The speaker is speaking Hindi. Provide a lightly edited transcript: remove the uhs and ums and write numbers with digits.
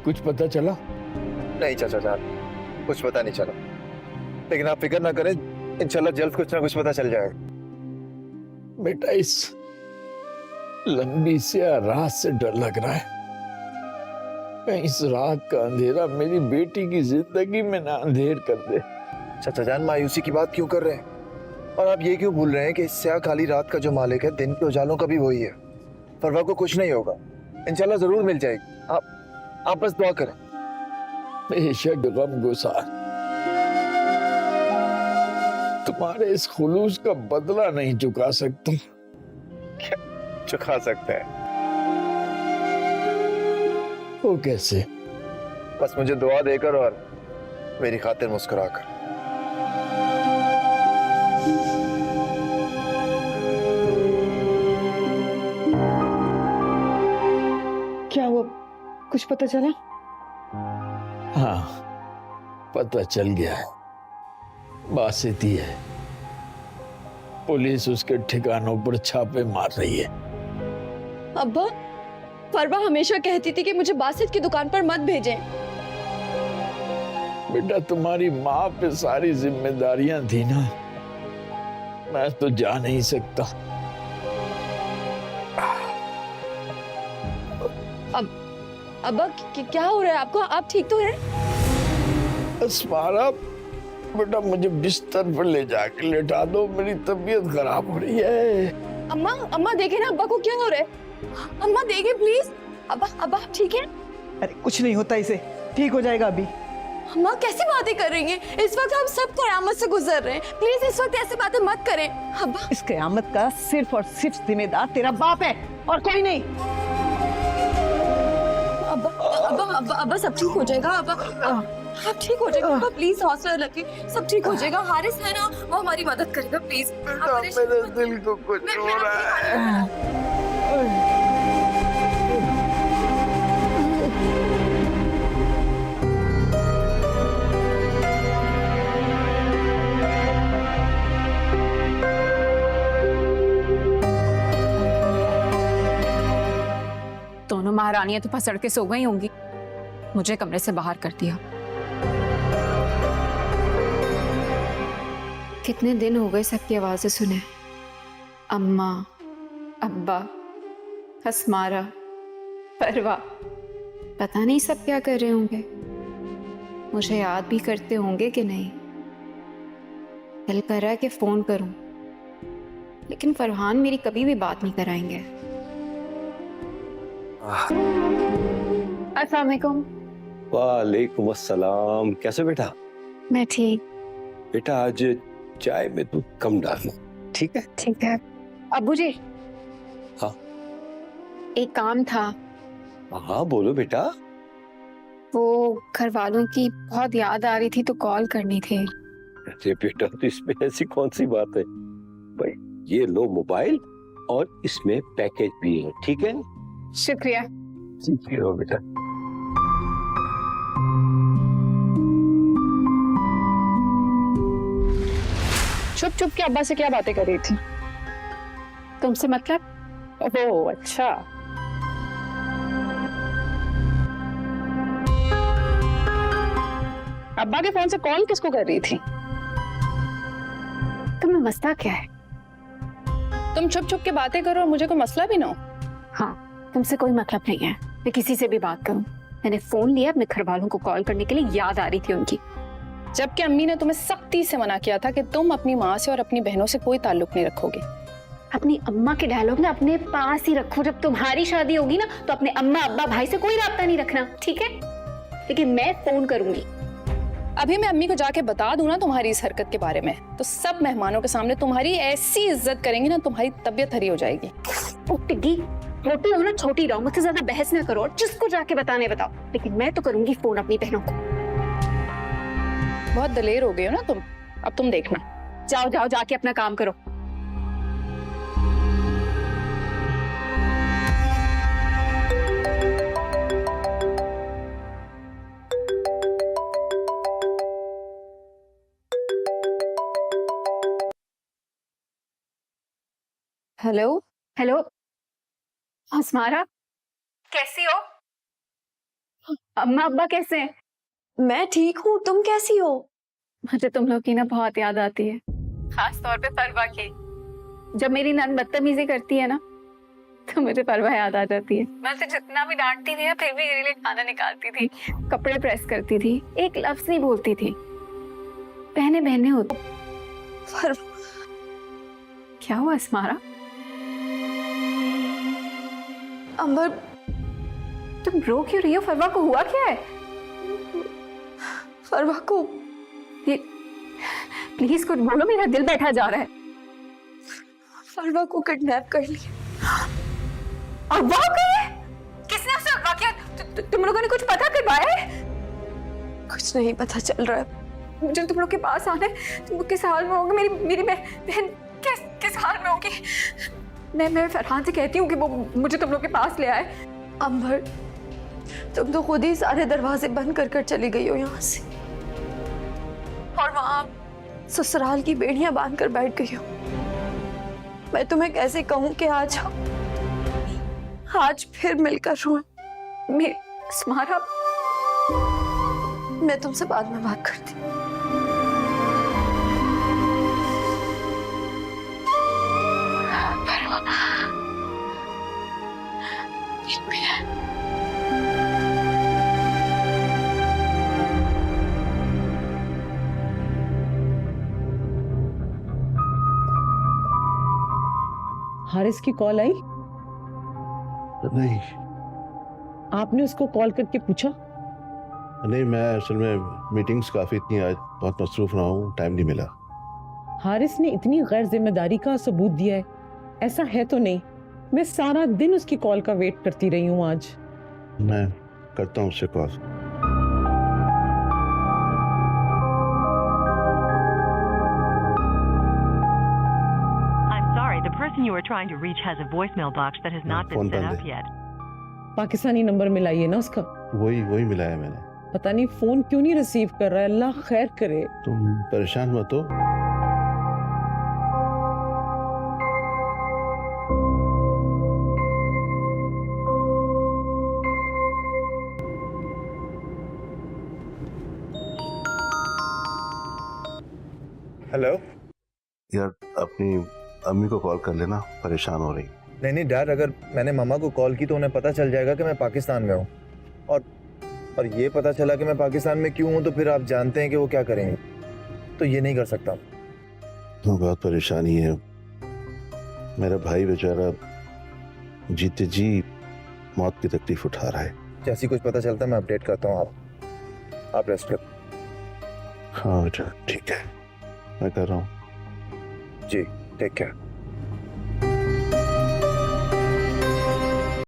कुछ पता चला? नहीं चाचा जान, कुछ पता नहीं चला, लेकिन आप फिक्र ना करें, इंशाल्लाह जल्द कुछ ना कुछ पता चल जाएगा। बेटा, इस लंबी सी रात से डर लग रहा है, कहीं इस रात का अंधेरा मेरी बेटी की जिंदगी में ना अंधेर कर दे। चाचा जान, मायूसी की बात क्यों कर रहे हैं? और आप ये क्यों भूल रहे हैं कि इस स्याह काली रात का जो मालिक है, दिन के उजालों का भी वही है। फरवा को कुछ नहीं होगा, इंशाल्लाह जरूर मिल जाएगी। आप बस दुआ करें। बेशक गम गुसार, तुम्हारे इस खुलूस का बदला नहीं चुका सकता। चुका सकते हैं। वो कैसे? बस मुझे दुआ देकर और मेरी खातिर मुस्कुराकर। क्या हुआ, कुछ पता चला? हाँ, पता चल गया है। बासित ही है। पुलिस उसके ठिकानों पर छापे मार रही है। अब्बा, फरवा हमेशा कहती थी कि मुझे बासित की दुकान पर मत भेजें। बेटा, तुम्हारी माँ पे सारी जिम्मेदारियां थी ना, मैं तो जा नहीं सकता। अब्बा, क्या हो रहा है आपको? आप ठीक तो हैं? अस्मारा, बेटा मुझे बिस्तर पर ले जाके लेटा दो, मेरी तबीयत खराब हो रही है। अम्मा देखे ना अब्बा को क्या हो रहा है। अम्मा देखे प्लीज। अब्बा आप ठीक है? अरे कुछ नहीं होता, इसे ठीक हो जाएगा अभी। अम्मा कैसी बातें कर रही हैं? इस वक्त हम सब कयामत से गुजर रहे हैं, प्लीज इस वक्त ऐसी बातें मत करें। अब्बा, इस कयामत का सिर्फ और सिर्फ जिम्मेदार तेरा बाप है और कोई नहीं। अब्बा सब ठीक हो जाएगा। अब्बा आप ठीक हो जाएगा। अब्बा प्लीज हौसला रखिए, सब ठीक हो जाएगा। हारिस है ना, वो हमारी मदद करेगा। प्लीज मेरे दिल को कुछ हो रहा है। दोनों महारानियां तो पसड़ के सो गई होंगी, मुझे कमरे से बाहर कर दिया। कितने दिन हो गए सबकी आवाजें सुने, अम्मा, अब्बा, हसमारा, परवा। पता नहीं सब क्या कर रहे होंगे, मुझे याद भी करते होंगे कि नहीं। दिल कर रहा है कि फोन करूं, लेकिन फरहान मेरी कभी भी बात नहीं कराएंगे। अस्सलाम वालेकुम। वालेकुम अस्सलाम। कैसे बेटा? मैं ठीक। बेटा आज चाय में दूध कम डालना, ठीक है? ठीक है। अब्बू जी। हाँ। एक काम था। हाँ बोलो बेटा। वो घर वालों की बहुत याद आ रही थी तो कॉल करनी थी। अरे बेटा, तो इसमें ऐसी कौन सी बात है भाई, ये लो मोबाइल और इसमें पैकेज भी है, ठीक है? शुक्रिया। ठीक है बेटा। चुप चुप के अब्बा से क्या बातें कर रही थी? तुमसे मतलब? ओह अच्छा। अब्बा के फोन से कॉल किसको कर रही थी? तुम्हें मसला क्या है? तुम छुप छुप के बातें करो और मुझे कोई मसला भी ना हो। हाँ, तुमसे कोई मतलब नहीं है, मैं किसी से भी बात करूं। मैंने फोन लिया अपने घर वालों को कॉल करने के लिए, याद आ रही थी उनकी। जबकि अम्मी ने तुम्हें सख्ती से मना किया था कि तुम अपनी माँ से और अपनी बहनों से कोई ताल्लुक नहीं रखोगे। अपनी अम्मा के डायलॉग ना अपने पास ही रखो। जब तुम्हारी शादी होगी ना तो अपने अम्मा अब्बा भाई से कोई राब्ता नहीं रखना, ठीक है? लेकिन मैं फोन करूंगी। अभी मैं अम्मी को जाके बता दूं ना तुम्हारी इस हरकत के बारे में, तो सब मेहमानों के सामने तुम्हारी ऐसी इज्जत करेंगी ना, तुम्हारी तबीयत हरी हो जाएगी। छोटी हो ना छोटी रहो, मुझसे ज्यादा बहस ना करो। जिसको जाके बताने बताओ, लेकिन मैं तो करूंगी फोन अपनी बहनों को। बहुत दलेर हो गए हो ना तुम, अब तुम देखना। जाओ जाओ जाके अपना काम करो। हेलो हेलो, हसमारा कैसी हो? अम्मा अब्बा कैसे हैं? मैं ठीक हूँ, तुम कैसी हो? मुझे तुम लोग की ना बहुत याद आती है, खास तौर पे परवा की। जब मेरी नन बदतमीजी करती है ना तो मुझे परवा याद आ जाती है। मैं उसे जितना भी डांटती थी ना फिर भी मेरे लिए खाना निकालती थी, कपड़े प्रेस करती थी, एक लफ्ज नहीं बोलती थी। बहने बहने होती। क्या हुआ स्मारा? अंबर, तुम रो क्यों रही हो? फरवा को हुआ क्या है? फरवा को ये प्लीज कुछ बोलो, मेरा दिल बैठा जा रहा है। फरवा को किडनैप कर लिया। अगवा करे? किसने उसे अगवा किया? तुम लोगों ने कुछ पता करवाया है? कुछ नहीं पता चल रहा है। मुझे तुम लोग के पास आना है। तुम लोग किस हाल में होंगे? मेरी बहन किस हाल में होगी? मैं फरहान से कहती हूँ कि वो मुझे तुम लोग के पास ले आए। अंबर, तुम तो खुद ही सारे दरवाजे बंद कर चली गई हो यहाँ से, और वहां ससुराल की बेड़ियां बांध कर बैठ गई हो। मैं तुम्हें कैसे कहूँ कि आज फिर मिलकर रोए। स्मारा, मैं तुमसे बाद में बात करती हूँ। हारिस की कॉल आई? नहीं आपने उसको कॉल करके पूछा? नहीं, मैं असल में मीटिंग्स काफ़ी इतनी आज बहुत मसरूफ रहा हूँ, टाइम नहीं मिला। हारिस ने इतनी गैर जिम्मेदारी का सबूत दिया है, ऐसा है तो नहीं? मैं सारा दिन उसकी कॉल का वेट करती रही हूँ आज। मैं करता हूँ उससे call. The person you are trying to reach has a voicemail box that has not been phone set बंद up है। yet. पाकिस्तानी नंबर मिलाइए ना उसका। वही मिलाया मैंने। पता नहीं फोन क्यों नहीं रिसीव कर रहा है, अल्लाह खैर करे। तुम परेशान मत हो। हेलो। यार अपनी अम्मी को कॉल कर लेना, परेशान हो रही। नहीं डैड, अगर मैंने मामा को कॉल की तो उन्हें पता चल जाएगा कि मैं पाकिस्तान में हूँ, और ये पता चला कि मैं पाकिस्तान में क्यों हूँ तो फिर आप जानते हैं कि वो क्या करेंगे, तो ये नहीं कर सकता। बहुत परेशानी है, मेरा भाई बेचारा जीते जी मौत की तकलीफ उठा रहा है। जैसी कुछ पता चलता है मैं अपडेट करता हूँ, आप रेस्ट कर। हाँ बेटा ठीक है, मैं कर रहा हूँ। जी टेक केयर।